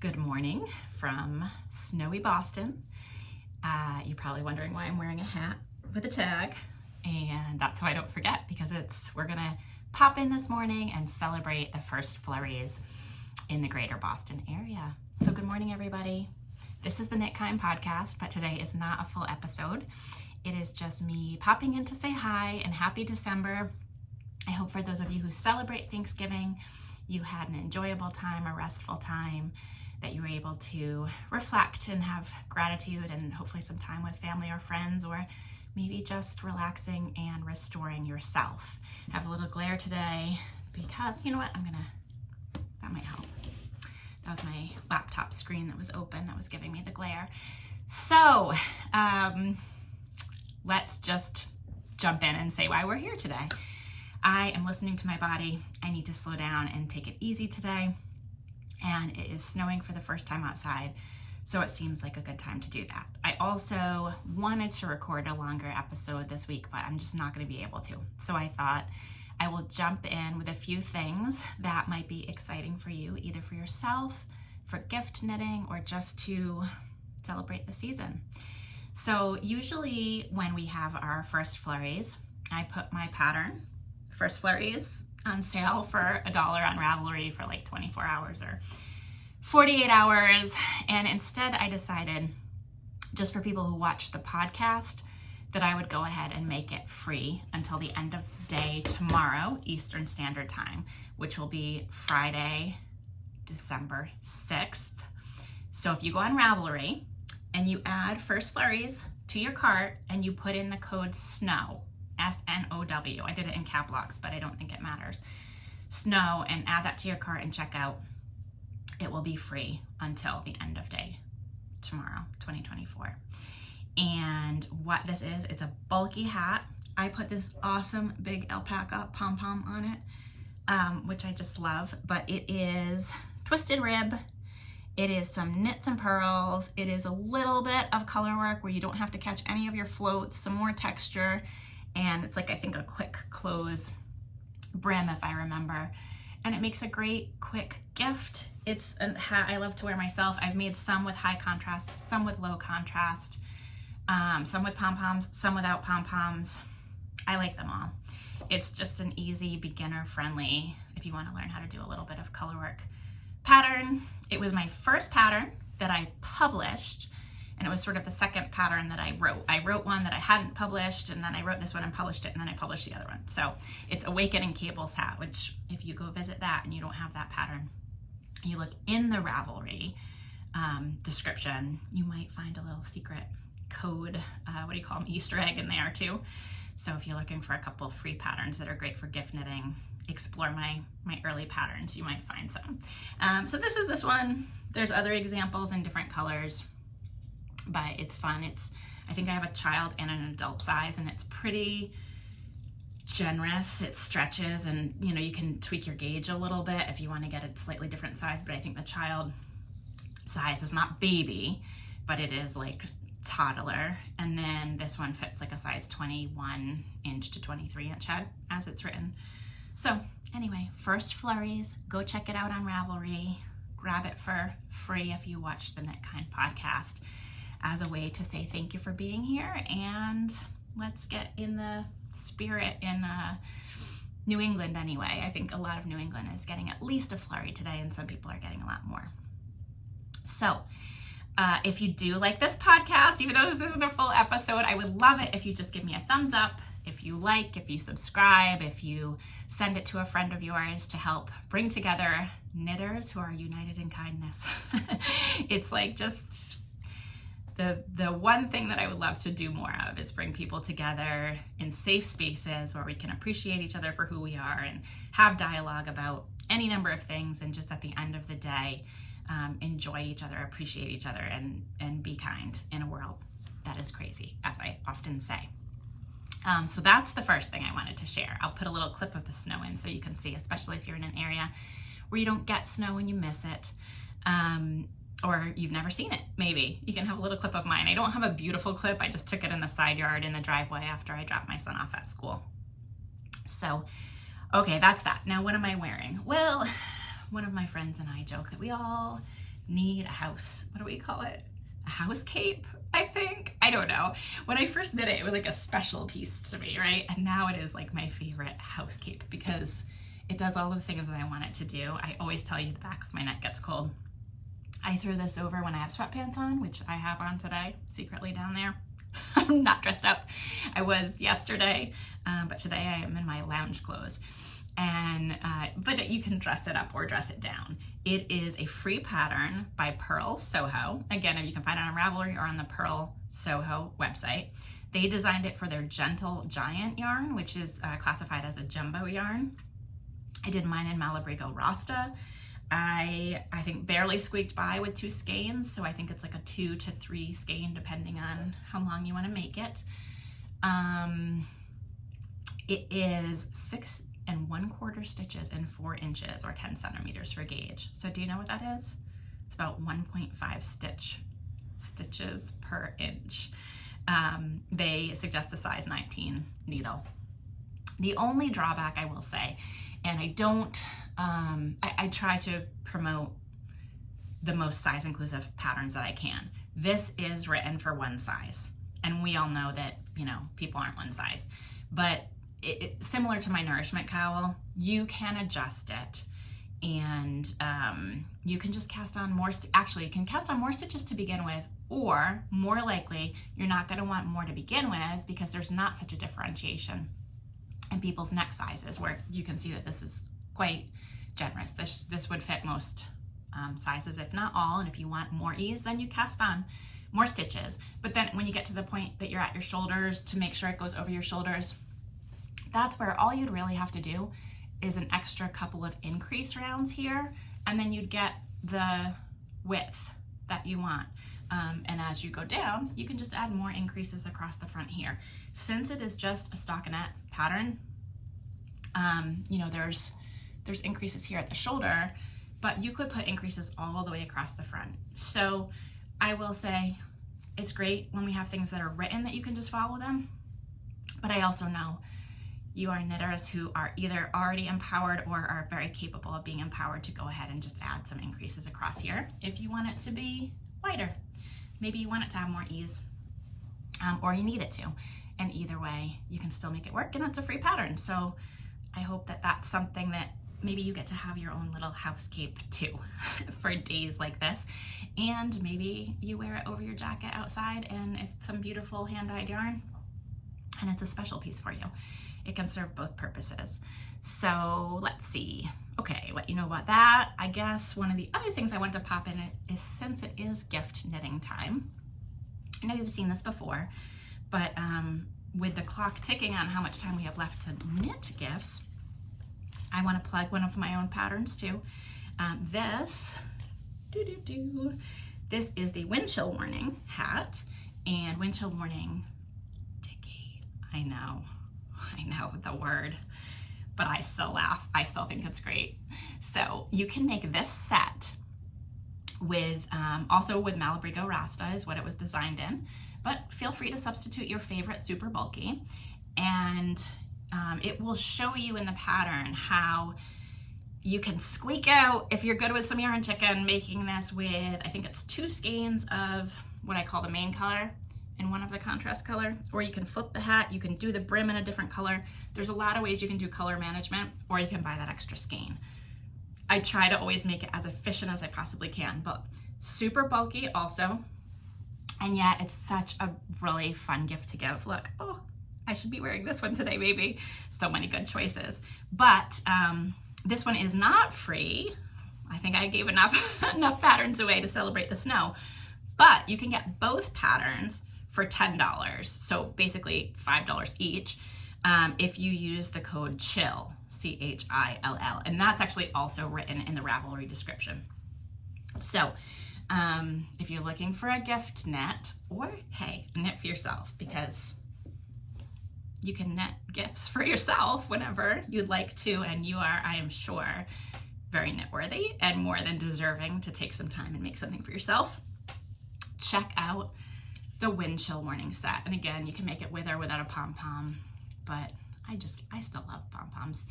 Good morning from snowy Boston. You're probably wondering why I'm wearing a hat with a tag, and that's so I don't forget, because we're gonna pop in this morning and celebrate the First Flurries in the greater Boston area. So good morning, everybody. This is the Knit Kind podcast, but today is not a full episode. It is just me popping in to say hi and happy December. I hope for those of you who celebrate Thanksgiving, you had an enjoyable time, a restful time, that you were able to reflect and have gratitude and hopefully some time with family or friends, or maybe just relaxing and restoring yourself. I have a little glare today because, you know what, that might help. That was my laptop screen that was open that was giving me the glare. So let's just jump in and say why we're here today. I am listening to my body. I need to slow down and take it easy today. And it is snowing for the first time outside, so it seems like a good time to do that. I also wanted to record a longer episode this week, but I'm just not going to be able to. So I thought I will jump in with a few things that might be exciting for you, either for yourself, for gift knitting, or just to celebrate the season. So usually when we have our First Flurries, I put my pattern, First Flurries, on sale for $1 on Ravelry for like 24 hours or 48 hours. And instead I decided, just for people who watch the podcast, that I would go ahead and make it free until the end of day tomorrow, Eastern Standard Time, which will be Friday, December 6th. So if you go on Ravelry and you add First Flurries to your cart and you put in the code SNOW, S-N-O-W. I did it in cap locks, but I don't think it matters. SNOW, and add that to your cart and check out. It will be free until the end of day tomorrow, 2024. And what this is, it's a bulky hat. I put this awesome big alpaca pom-pom on it, which I just love, but it is twisted rib. It is some knits and purls. It is a little bit of color work where you don't have to catch any of your floats, some more texture. And it's like, I think, a quick close brim, if I remember. And it makes a great quick gift. It's a hat I love to wear myself. I've made some with high contrast, some with low contrast, some with pom-poms, some without pom-poms. I like them all. It's just an easy, beginner-friendly, if you want to learn how to do a little bit of color work, pattern. It was my first pattern that I published, and it was sort of the second pattern that I wrote. I wrote one that I hadn't published, and then I wrote this one and published it, and then I published the other one. So it's Awakening Cables Hat, which if you go visit that and you don't have that pattern, you look in the Ravelry description, you might find a little secret code, Easter egg in there too. So if you're looking for a couple of free patterns that are great for gift knitting, explore my early patterns, you might find some. So this is this one. There's other examples in different colors, but it's fun. I think I have a child and an adult size, and it's pretty generous. It stretches, and you can tweak your gauge a little bit if you want to get a slightly different size, but I think the child size is not baby, but it is like toddler. And then this one fits like a size 21 inch to 23 inch head, as it's written. So anyway, First Flurries, go check it out on Ravelry. Grab it for free if you watch the Knit Kind podcast, as a way to say thank you for being here, and let's get in the spirit in New England anyway. I think a lot of New England is getting at least a flurry today, and some people are getting a lot more. So if you do like this podcast, even though this isn't a full episode, I would love it if you just give me a thumbs up, if you like, if you subscribe, if you send it to a friend of yours to help bring together knitters who are united in kindness. It's like just the one thing that I would love to do more of is bring people together in safe spaces where we can appreciate each other for who we are and have dialogue about any number of things, and just at the end of the day, enjoy each other, appreciate each other, and be kind in a world that is crazy, as I often say. So that's the first thing I wanted to share. I'll put a little clip of the snow in so you can see, especially if you're in an area where you don't get snow and you miss it. Or you've never seen it, maybe. You can have a little clip of mine. I don't have a beautiful clip. I just took it in the side yard in the driveway after I dropped my son off at school. So, okay, that's that. Now, what am I wearing? Well, one of my friends and I joke that we all need a house, what do we call it? A house cape, I think. I don't know. When I first knit it, it was like a special piece to me, right? And now it is like my favorite house cape because it does all the things that I want it to do. I always tell you the back of my neck gets cold. I throw this over when I have sweatpants on, which I have on today, secretly down there. I'm not dressed up. I was yesterday, but today I am in my lounge clothes. And but you can dress it up or dress it down. It is a free pattern by Purl Soho. Again, you can find it on Ravelry or on the Purl Soho website. They designed it for their Gentle Giant yarn, which is classified as a jumbo yarn. I did mine in Malabrigo Rasta. I think barely squeaked by with 2 skeins, so I think it's like a 2 to 3 skein depending on how long you want to make it. It is 6 1/4 stitches in 4 inches or 10 centimeters for gauge. So do you know what that is? It's about 1.5 stitches per inch. They suggest a size 19 needle. The only drawback I will say, and I don't, I try to promote the most size inclusive patterns that I can. This is written for one size, and we all know that, you know, people aren't one size, but similar to my nourishment cowl, you can adjust it, and you can just cast on more, actually you can cast on more stitches to begin with, or more likely you're not going to want more to begin with because there's not such a differentiation in people's neck sizes, where you can see that this is quite generous. This would fit most sizes, if not all, and if you want more ease, then you cast on more stitches. But then when you get to the point that you're at your shoulders, to make sure it goes over your shoulders, that's where all you'd really have to do is an extra couple of increase rounds here, and then you'd get the width that you want. And as you go down, you can just add more increases across the front here. Since it is just a stockinette pattern, you know, there's increases here at the shoulder, but you could put increases all the way across the front. So I will say it's great when we have things that are written that you can just follow them, but I also know you are knitters who are either already empowered or are very capable of being empowered to go ahead and just add some increases across here if you want it to be wider. Maybe you want it to have more ease, or you need it to. And either way, you can still make it work, and it's a free pattern. So I hope that that's something that maybe you get to have your own little house cape too for days like this. And maybe you wear it over your jacket outside and it's some beautiful hand-dyed yarn and it's a special piece for you. It can serve both purposes. So let's see. Okay, let you know about that. I guess one of the other things I want to pop in is, since it is gift knitting time, I know you've seen this before, but with the clock ticking on how much time we have left to knit gifts, I want to plug one of my own patterns too. This is the Windchill Warning Hat, and Windchill Warning, Dicky, I know the word, but I still laugh. I still think it's great. So you can make this set with, also with Malabrigo Rasta is what it was designed in, but feel free to substitute your favorite super bulky, and it will show you in the pattern how you can squeak out, if you're good with some yarn chicken, making this with, I think it's 2 skeins of what I call the main color and one of the contrast color, or you can flip the hat, you can do the brim in a different color. There's a lot of ways you can do color management, or you can buy that extra skein. I try to always make it as efficient as I possibly can, but super bulky also, and yet it's such a really fun gift to give. Look, oh, I should be wearing this one today, maybe. So many good choices. But this one is not free. I think I gave enough patterns away to celebrate the snow, but you can get both patterns for $10, so basically $5 each, if you use the code CHILL, CHILL, and that's actually also written in the Ravelry description. So if you're looking for a gift knit, or hey, knit for yourself, because you can knit gifts for yourself whenever you'd like to, and you are, I am sure, very knit worthy and more than deserving to take some time and make something for yourself. Check out the Windchill Warning Set. And again, you can make it with or without a pom-pom, but I still love pom-poms.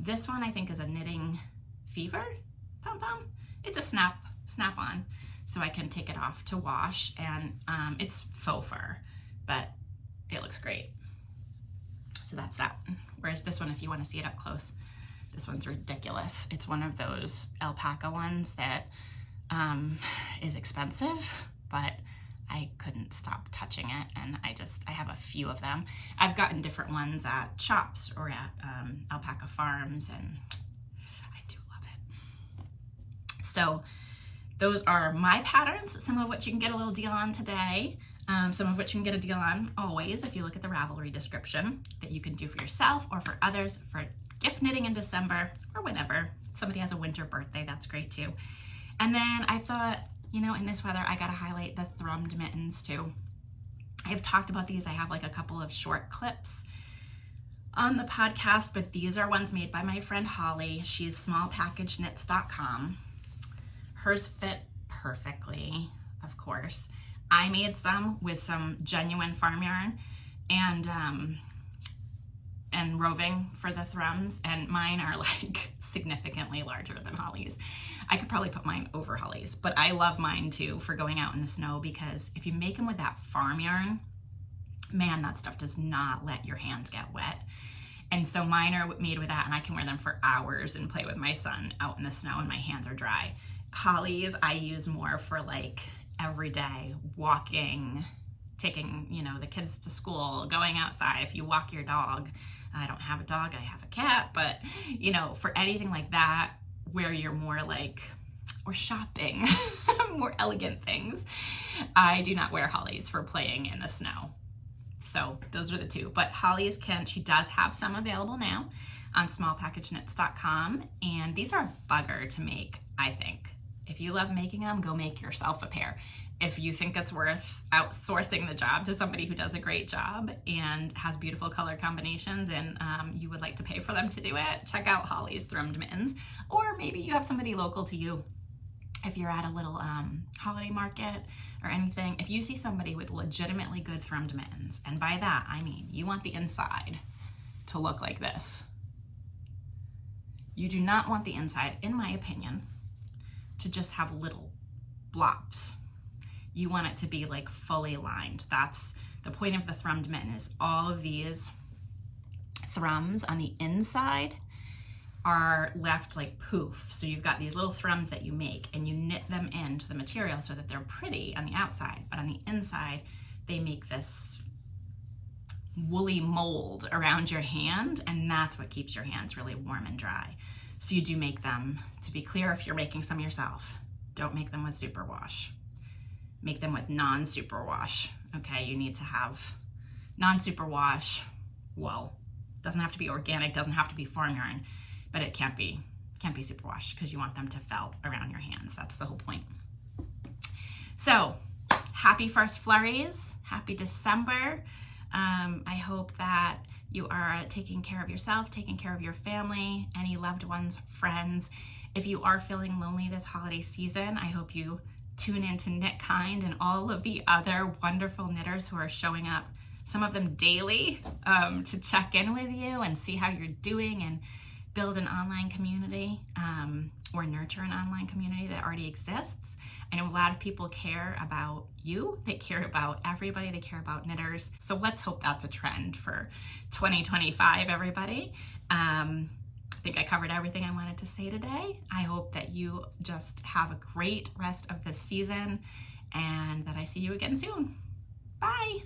This one I think is a Knitting Fever pom-pom. It's a snap snap on, so I can take it off to wash. And it's faux fur, but it looks great. So that's that one. Whereas this one, if you want to see it up close, this one's ridiculous. It's one of those alpaca ones that is expensive, but I couldn't stop touching it, and I have a few of them. I've gotten different ones at shops or at alpaca farms, and I do love it. So those are my patterns, some of which you can get a little deal on today, some of which you can get a deal on always if you look at the Ravelry description, that you can do for yourself or for others for gift knitting in December or whenever. Somebody has a winter birthday, that's great too. And then I thought, you know, in this weather, I gotta highlight the Thrummed Mittens too. I've talked about these. I have like a couple of short clips on the podcast, but these are ones made by my friend Holli. She's smallpackagenits.com. Hers fit perfectly, of course. I made some with some genuine farm yarn and roving for the thrums, and mine are like significantly larger than Holli's. I could probably put mine over Holli's, but I love mine too for going out in the snow, because if you make them with that farm yarn, man, that stuff does not let your hands get wet. And so mine are made with that, and I can wear them for hours and play with my son out in the snow and my hands are dry. Holli's I use more for like everyday walking, taking, you know, the kids to school, going outside. If you walk your dog, I don't have a dog, I have a cat, but you know, for anything like that, where you're more like, or shopping, more elegant things, I do not wear Holli's for playing in the snow. So those are the two. But Holli's she does have some available now on smallpackagenits.com, and these are a bugger to make, I think. If you love making them, go make yourself a pair. If you think it's worth outsourcing the job to somebody who does a great job and has beautiful color combinations, and you would like to pay for them to do it, check out Holli's Thrummed Mittens. Or maybe you have somebody local to you. If you're at a little holiday market or anything, if you see somebody with legitimately good Thrummed Mittens, and by that I mean you want the inside to look like this. You do not want the inside, in my opinion, to just have little blops. You want it to be like fully lined. That's the point of the Thrummed Mitten, is all of these thrums on the inside are left like poof. So you've got these little thrums that you make, and you knit them into the material so that they're pretty on the outside, but on the inside they make this woolly mold around your hand, and that's what keeps your hands really warm and dry. So you do make them, to be clear, if you're making some yourself, don't make them with superwash. Make them with non-superwash, okay? You need to have non-superwash wool. Doesn't have to be organic, doesn't have to be farm yarn, but it can't be superwash, because you want them to felt around your hands. That's the whole point. So, happy First Flurries, happy December. I hope that you are taking care of yourself, taking care of your family, any loved ones, friends. If you are feeling lonely this holiday season, I hope you tune in to Knit Kind and all of the other wonderful knitters who are showing up, some of them daily, to check in with you and see how you're doing and build an online community, or nurture an online community that already exists. I know a lot of people care about you. They care about everybody. They care about knitters. So let's hope that's a trend for 2025, everybody. I think I covered everything I wanted to say today. I hope that you just have a great rest of this season, and that I see you again soon. Bye.